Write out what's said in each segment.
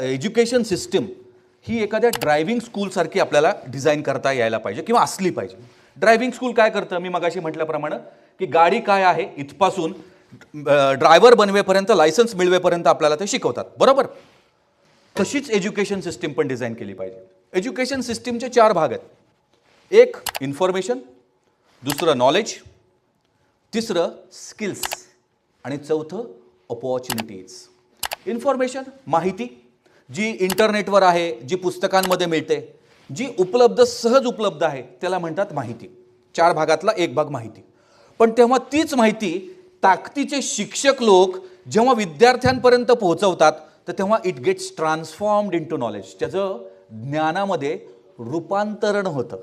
Education system ही एखाद्या driving स्कूलसारखी आपल्याला design करता यायला पाहिजे किंवा असली पाहिजे. ड्रायव्हिंग स्कूल काय करतं, मी मगाशी म्हटल्याप्रमाणे की गाडी काय आहे इथपासून ड्रायव्हर बनवेपर्यंत, लायसन्स मिळवेपर्यंत आपल्याला ते शिकवतात, बरोबर. तशीच एज्युकेशन सिस्टीम पण डिझाईन केली पाहिजे. एज्युकेशन सिस्टीमचे 4 भाग आहेत. एक इन्फॉर्मेशन, दुसरं नॉलेज, तिसरं स्किल्स आणि चौथं अपॉर्च्युनिटीज. इन्फॉर्मेशन माहिती, जी इंटरनेटवर आहे, जी पुस्तकांमध्ये मिळते, जी उपलब्ध सहज उपलब्ध आहे, त्याला म्हणतात माहिती. 4 भागातला एक भाग माहिती. पण तेव्हा तीच माहिती ताकदीचे शिक्षक लोक जेव्हा विद्यार्थ्यांपर्यंत पोहोचवतात तर तेव्हा it gets transformed into knowledge. त्याचं ज्ञानामध्ये रूपांतरण होतं.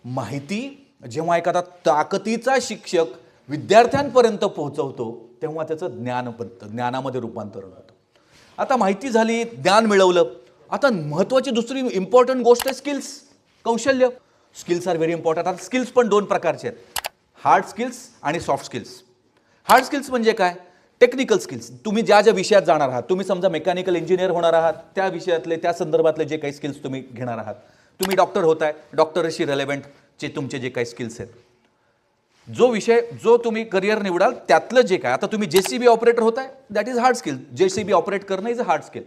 माहिती जेव्हा एखादा ताकदीचा शिक्षक विद्यार्थ्यांपर्यंत पोहोचवतो तेव्हा त्याचं ज्ञान बनतं, ज्ञानामध्ये रूपांतरण होतं. आता माहिती झाली, ज्ञान मिळवलं. आता महत्त्वाची दुसरी इम्पॉर्टंट गोष्ट आहे स्किल्स, कौशल्य. Skills are very important. आता स्किल्स पण 2 प्रकारचे आहेत, हार्ड स्किल्स आणि सॉफ्ट स्किल्स. हार्ड स्किल्स म्हणजे काय, टेक्निकल स्किल्स. तुम्ही ज्या ज्या विषयात जाणार आहात, तुम्ही समजा मेकॅनिकल इंजिनियर होणार आहात, त्या विषयातले त्या संदर्भातले जे काही स्किल्स तुम्ही घेणार आहात. तुम्ही डॉक्टर होताय, डॉक्टरशी रेलेव्हंट तुमचे जे काही स्किल्स आहेत, जो विषय जो तुम्ही करिअर निवडाल त्यातलं जे काय. आता तुम्ही JCB ऑपरेटर होताय, that is hard skill. JCB operate करणं इज अ हार्ड स्किल.